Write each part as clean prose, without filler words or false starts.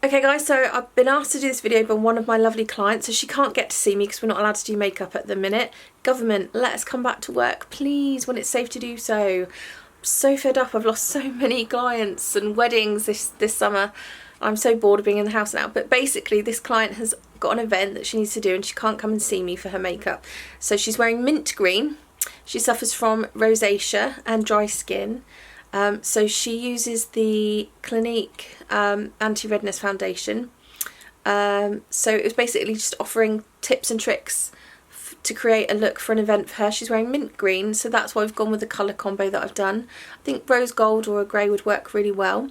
Okay guys, so I've been asked to do this video by one of my lovely clients, so she can't get to see me because we're not allowed to do makeup at the minute. Government, let us come back to work, please, when it's safe to do so. I'm so fed up, I've lost so many clients and weddings this summer. I'm so bored of being in the house now, but basically this client has got an event that she needs to do and she can't come and see me for her makeup. So she's wearing mint green. She suffers from rosacea and dry skin. So she uses the Clinique Anti-Redness foundation. So it was basically just offering tips and tricks to create a look for an event for her. She's wearing mint green, so that's why I've gone with the colour combo that I've done. I think rose gold or a grey would work really well.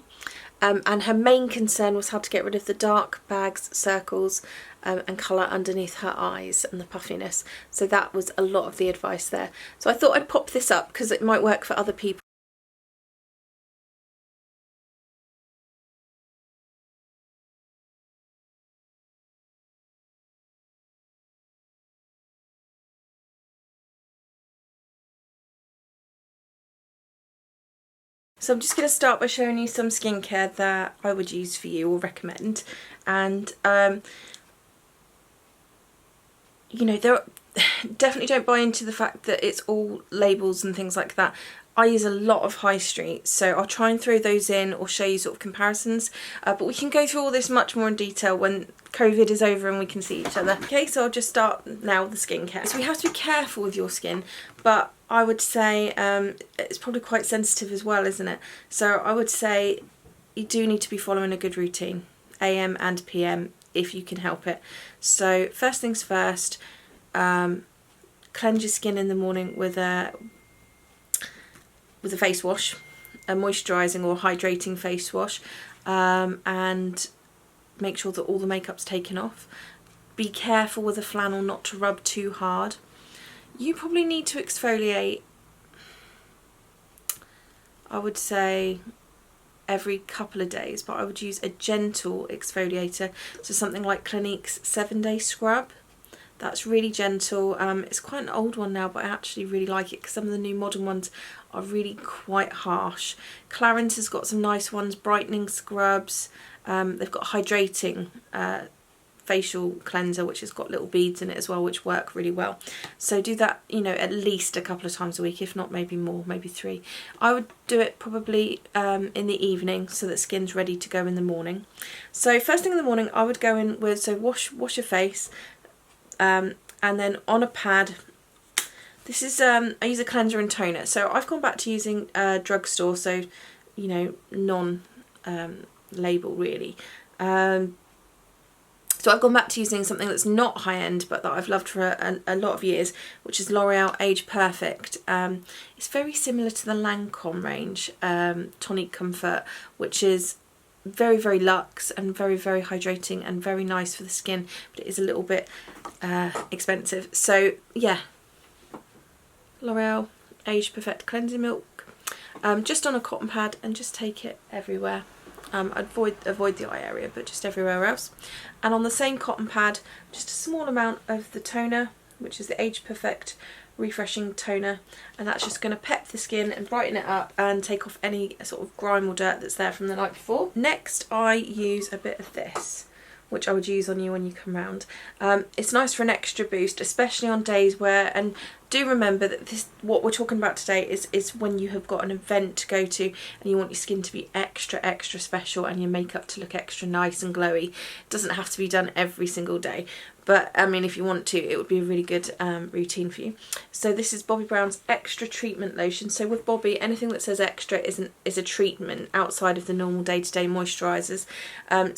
And her main concern was how to get rid of the dark bags, circles and colour underneath her eyes and the puffiness. So that was a lot of the advice there. So I thought I'd pop this up because it might work for other people. So I'm just going to start by showing you some skincare that I would use for you or recommend. And, you know, definitely don't buy into the fact that it's all labels and things like that. I use a lot of high street, so I'll try and throw those in or show you sort of comparisons. But we can go through all this much more in detail when COVID is over and we can see each other. Okay, so I'll just start now with the skincare. So we have to be careful with your skin, but I would say it's probably quite sensitive as well, isn't it? So I would say you do need to be following a good routine, AM and PM, if you can help it. So first things first, cleanse your skin in the morning with a face wash, a moisturising or hydrating face wash, and make sure that all the makeup's taken off. Be careful with a flannel not to rub too hard. You probably need to exfoliate, I would say, every couple of days, but I would use a gentle exfoliator, so something like Clinique's 7-day scrub. That's really gentle. It's quite an old one now, but I actually really like it because some of the new modern ones are really quite harsh. Clarins has got some nice ones, brightening scrubs. They've got hydrating facial cleanser, which has got little beads in it as well, which work really well. So do that, you know, at least a couple of times a week, if not maybe more, maybe 3. I would do it probably in the evening so that skin's ready to go in the morning. So first thing in the morning, I would go in with, so wash your face, and then on a pad, this is, I use a cleanser and toner. So I've gone back to using drugstore, so, you know, non-label really. So I've gone back to using something that's not high-end, but that I've loved for a lot of years, which is L'Oreal Age Perfect. It's very similar to the Lancome range, Tonic Comfort, which is very, very luxe and very, very hydrating and very nice for the skin, but it is a little bit expensive. So yeah, L'Oreal Age Perfect Cleansing Milk, just on a cotton pad, and just take it everywhere. Avoid the eye area, but just everywhere else. And on the same cotton pad, just a small amount of the toner, which is the Age Perfect Refreshing Toner, and that's just going to pep the skin and brighten it up and take off any sort of grime or dirt that's there from the night before. Next, I use a bit of this, which I would use on you when you come round. It's nice for an extra boost, especially on days where, and do remember that this, what we're talking about today, is when you have got an event to go to and you want your skin to be extra, extra special and your makeup to look extra nice and glowy. It doesn't have to be done every single day, but I mean, if you want to, it would be a really good routine for you. So this is Bobbi Brown's Extra Treatment Lotion. So with Bobbi, anything that says extra is a treatment outside of the normal day-to-day moisturisers.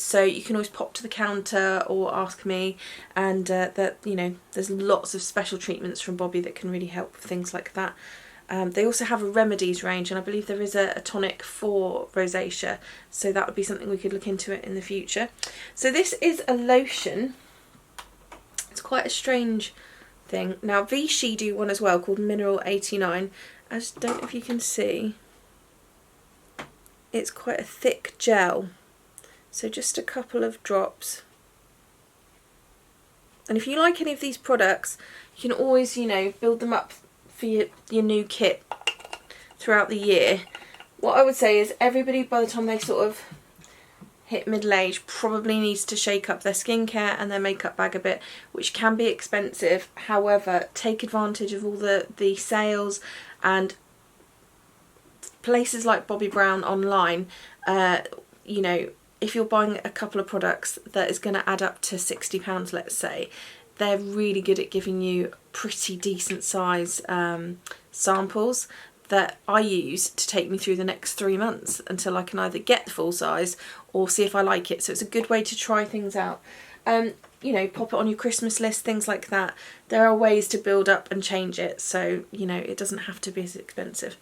So you can always pop to the counter or ask me, and that, you know, there's lots of special treatments from Bobbi that can really help with things like that. They also have a remedies range, and I believe there is a tonic for rosacea, so that would be something we could look into it in the future. So this is a lotion. It's quite a strange thing. Now Vichy do one as well called Mineral 89. I just don't know if you can see. It's quite a thick gel, so just a couple of drops. And if you like any of these products, you can always, you know, build them up for your new kit throughout the year. What I would say is everybody, by the time they sort of hit middle age probably needs to shake up their skincare and their makeup bag a bit, which can be expensive. However, take advantage of all the sales and places like Bobbi Brown online. You know, if you're buying a couple of products that is going to add up to £60, let's say, they're really good at giving you pretty decent size samples that I use to take me through the next 3 months until I can either get the full size or see if I like it. So it's a good way to try things out. You know, pop it on your Christmas list, things like that. There are ways to build up and change it, so, you know, it doesn't have to be as expensive.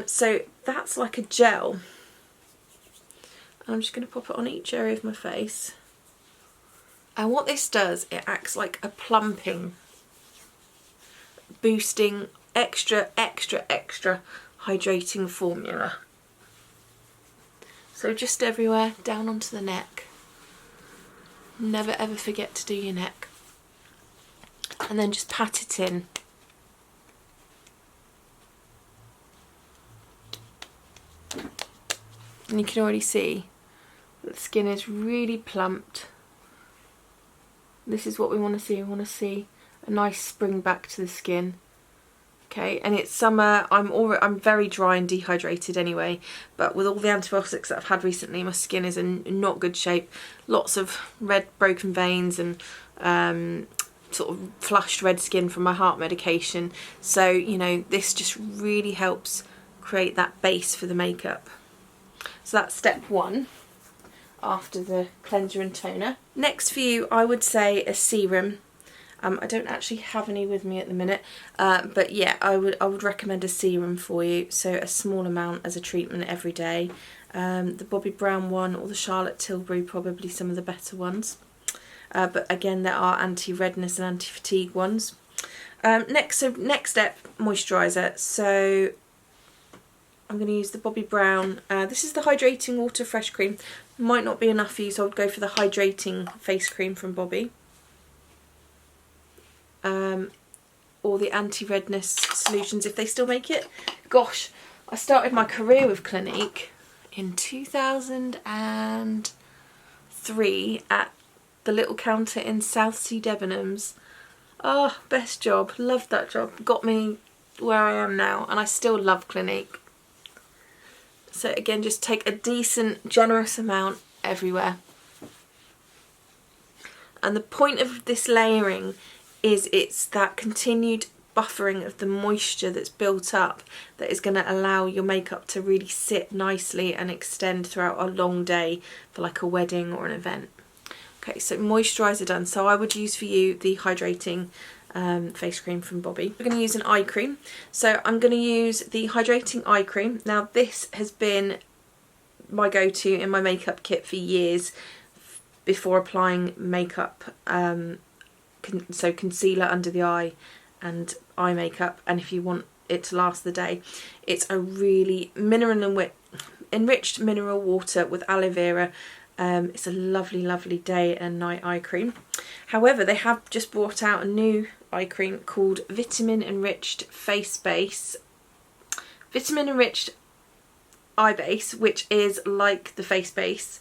So that's like a gel. I'm just going to pop it on each area of my face. And what this does, it acts like a plumping, boosting, extra hydrating formula. So just everywhere, down onto the neck. Never ever forget to do your neck. And then just pat it in. And you can already see that the skin is really plumped. This is what we want to see. We want to see a nice spring back to the skin. Okay, and it's summer. I'm very dry and dehydrated anyway, but with all the antibiotics that I've had recently, my skin is in not good shape. Lots of red broken veins and sort of flushed red skin from my heart medication. So, you know, this just really helps create that base for the makeup. So that's step one after the cleanser and toner. Next for you, I would say a serum. I don't actually have any with me at the minute, but yeah, I would recommend a serum for you. So a small amount as a treatment every day. The Bobbi Brown one or the Charlotte Tilbury, probably some of the better ones. But again, there are anti-redness and anti-fatigue ones. Next step, moisturizer. So I'm going to use the Bobbi Brown. This is the Hydrating Water Fresh Cream. Might not be enough for you, so I would go for the Hydrating Face Cream from Bobbi. Or the Anti-Redness Solutions, if they still make it. Gosh, I started my career with Clinique in 2003 at the little counter in Southsea Debenhams. Oh, best job. Loved that job. Got me where I am now, and I still love Clinique. So again, just take a decent, generous amount everywhere. And the point of this layering is it's that continued buffering of the moisture that's built up that is going to allow your makeup to really sit nicely and extend throughout a long day for like a wedding or an event. Okay, so moisturiser done. So I would use for you the Hydrating face cream from Bobbi. We're going to use an eye cream. So I'm going to use the Hydrating Eye Cream. Now this has been my go-to in my makeup kit for years before applying makeup. So concealer under the eye and eye makeup, and if you want it to last the day, it's a really enriched mineral water with aloe vera. It's a lovely day and night eye cream. However, they have just brought out a new eye cream called Vitamin Enriched Face Base. Vitamin Enriched Eye Base, which is like the face base.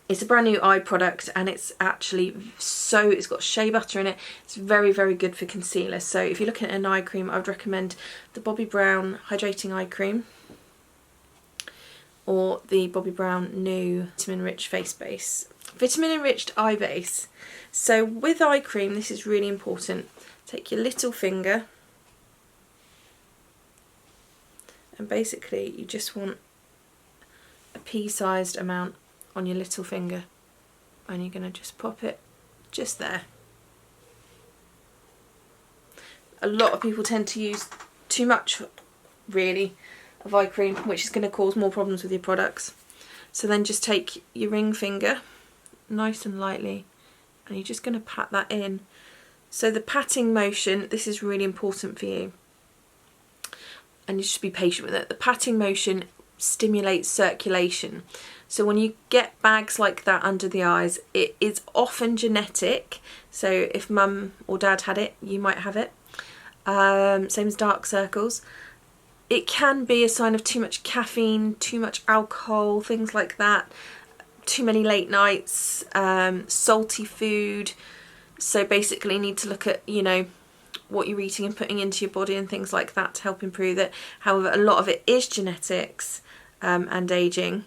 It's a brand new eye product, and it's actually it's got shea butter in it. It's very good for concealer. So if you're looking at an eye cream, I would recommend the Bobbi Brown Hydrating Eye Cream or the Bobbi Brown new Vitamin Enriched Face Base. Vitamin Enriched Eye Base. So with eye cream, this is really important. Take your little finger and basically you just want a pea-sized amount on your little finger, and you're going to just pop it just there. A lot of people tend to use too much, really, of eye cream, which is going to cause more problems with your products. So then just take your ring finger, nice and lightly, and you're just going to pat that in. So the patting motion, this is really important for you, and you just be patient with it. The patting motion stimulates circulation. So when you get bags like that under the eyes, it is often genetic. So if mum or dad had it, you might have it. Same as dark circles. it can be a sign of too much caffeine, too much alcohol, things like that, too many late nights, salty food. So basically you need to look at, you know, what you're eating and putting into your body and things like that to help improve it. However, a lot of it is genetics and aging,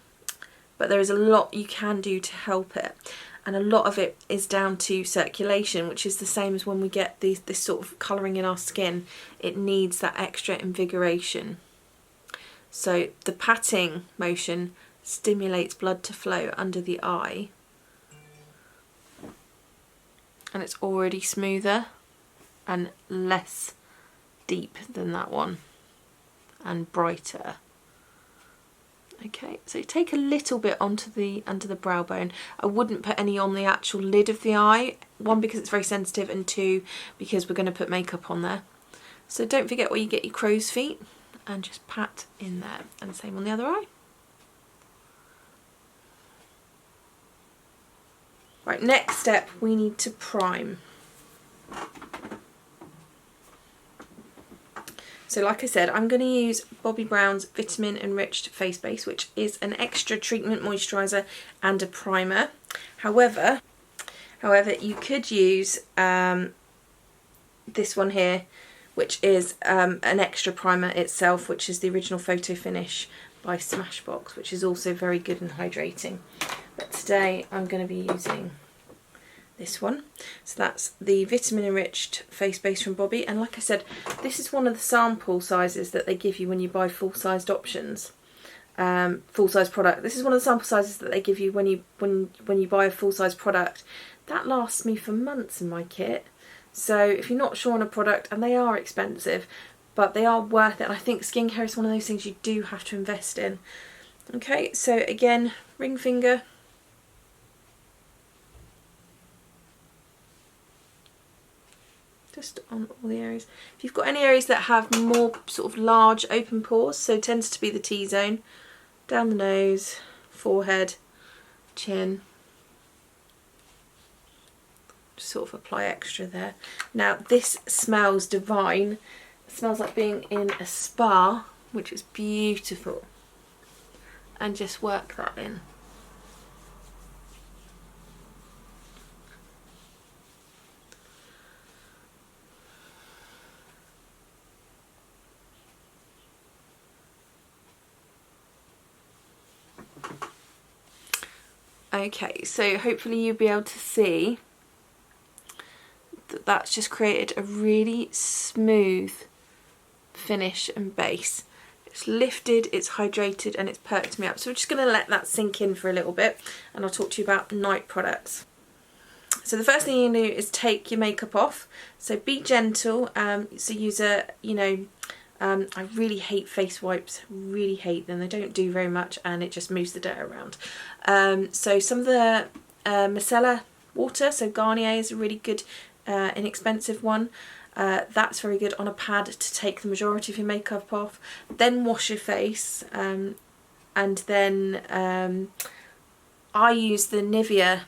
but there is a lot you can do to help it. And a lot of it is down to circulation, which is the same as when we get this sort of colouring in our skin. It needs that extra invigoration. So the patting motion stimulates blood to flow under the eye. And it's already smoother and less deep than that one. And brighter. Okay, so take a little bit onto the under the brow bone. I wouldn't put any on the actual lid of the eye. One, because it's very sensitive, and two, because we're going to put makeup on there. So don't forget where you get your crow's feet and just pat in there. And same on the other eye. Right, next step, we need to prime. So like I said, I'm going to use Bobbi Brown's Vitamin Enriched Face Base, which is an extra treatment moisturiser and a primer. However, you could use this one here, which is an extra primer itself, which is the Original Photo Finish by Smashbox, which is also very good and hydrating. But today I'm going to be using this one. So that's the Vitamin Enriched Face Base from Bobbi, and like I said, this is one of the sample sizes that they give you when you buy full-sized options, full-size product. This is one of the sample sizes that they give you when you buy a full-size product. That lasts me for months in my kit. So if you're not sure on a product, and they are expensive, but they are worth it, and I think skincare is one of those things you do have to invest in. Okay, so again, ring finger. Just on all the areas. If you've got any areas that have more sort of large open pores, so it tends to be the T-zone, down the nose, forehead, chin, just sort of apply extra there. Now this smells divine. It smells like being in a spa, which is beautiful. And just work that in. Okay, so hopefully you'll be able to see that that's just created a really smooth finish and base. It's lifted, it's hydrated, and it's perked me up. So we're just going to let that sink in for a little bit, and I'll talk to you about night products. So the first thing you do is take your makeup off. So be gentle. So use a, I really hate face wipes, really hate them. They don't do very much and it just moves the dirt around. So some of the Micellar Water, so Garnier is a really good inexpensive one. That's very good on a pad to take the majority of your makeup off. Then wash your face, and then I use the Nivea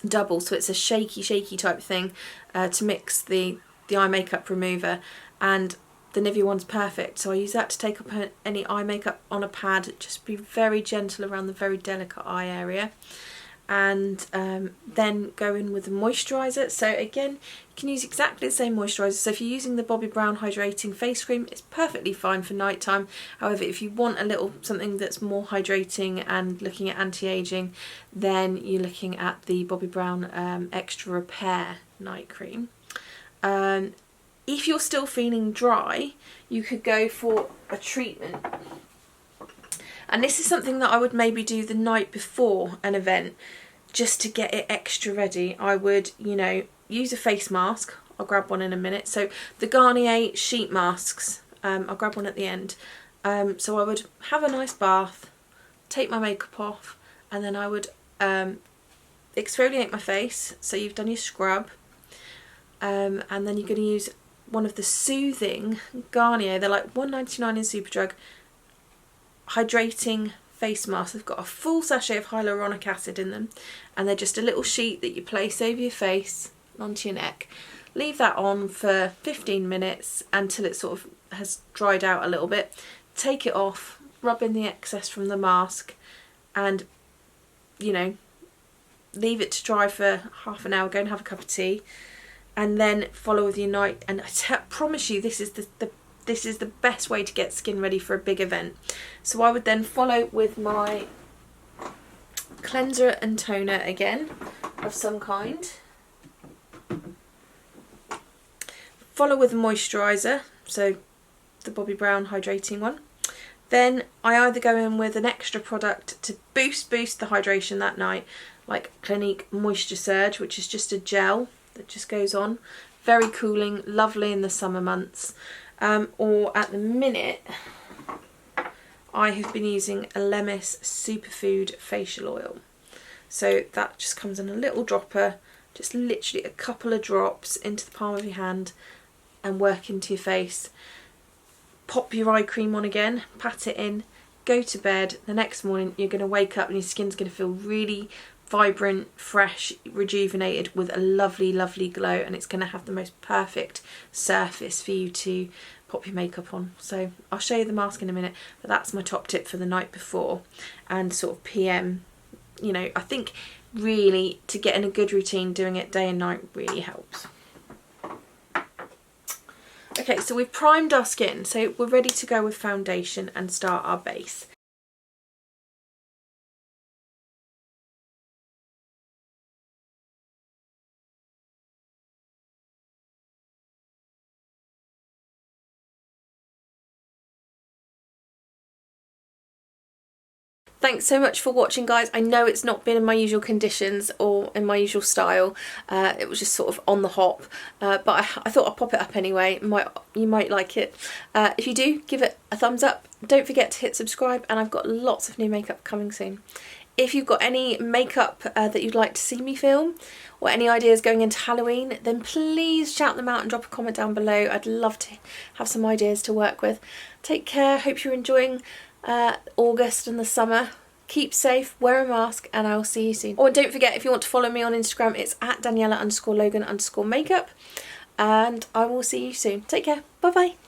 double, so it's a shaky type thing to mix the eye makeup remover, and the Nivea one's perfect, so I use that to take up any eye makeup on a pad. Just be very gentle around the very delicate eye area, and then go in with the moisturiser. So again, you can use exactly the same moisturiser. So if you're using the Bobbi Brown Hydrating Face Cream, it's perfectly fine for night time. However, if you want a little something that's more hydrating and looking at anti-aging, then you're looking at the Bobbi Brown Extra Repair Night Cream. If you're still feeling dry, you could go for a treatment. And this is something that I would maybe do the night before an event, just to get it extra ready. I would, use a face mask. I'll grab one in a minute. So the Garnier sheet masks, I'll grab one at the end. So I would have a nice bath, take my makeup off, and then I would exfoliate my face. So you've done your scrub, and then you're going to use one of the soothing Garnier. They're like $1.99 in Superdrug. Hydrating face masks. They've got a full sachet of hyaluronic acid in them, and they're just a little sheet that you place over your face, onto your neck. Leave that on for 15 minutes until it sort of has dried out a little bit. Take it off, rub in the excess from the mask, and, you know, leave it to dry for half an hour. Go and have a cup of tea, and then follow with your night. And I promise you, this is the best way to get skin ready for a big event. So I would then follow with my cleanser and toner again of some kind. Follow with a moisturiser, so the Bobbi Brown hydrating one. Then I either go in with an extra product to boost the hydration that night, like Clinique Moisture Surge, which is just a gel that just goes on. Very cooling, lovely in the summer months. Or at the minute, I have been using a Lemis Superfood facial oil. So that just comes in a little dropper, just literally a couple of drops into the palm of your hand and work into your face. Pop your eye cream on again, pat it in, go to bed. The next morning you're going to wake up and your skin's going to feel really vibrant, fresh, rejuvenated with a lovely, lovely glow, and it's going to have the most perfect surface for you to pop your makeup on. So I'll show you the mask in a minute, but that's my top tip for the night before and sort of PM. You know, I think really to get in a good routine, doing it day and night really helps. Okay, so we've primed our skin, so we're ready to go with foundation and start our base. Thanks so much for watching, guys. I know it's not been in my usual conditions or in my usual style. It was just sort of on the hop, but I thought I'd pop it up anyway. You might like it. If you do, give it a thumbs up. Don't forget to hit subscribe, and I've got lots of new makeup coming soon. If you've got any makeup that you'd like to see me film, or any ideas going into Halloween, then please shout them out and drop a comment down below. I'd love to have some ideas to work with. Take care. Hope you're enjoying August and the summer. Keep safe, wear a mask, and I'll see you soon. Oh, and don't forget, if you want to follow me on Instagram, it's at Daniela_Logan_makeup, and I will see you soon. Take care. Bye bye.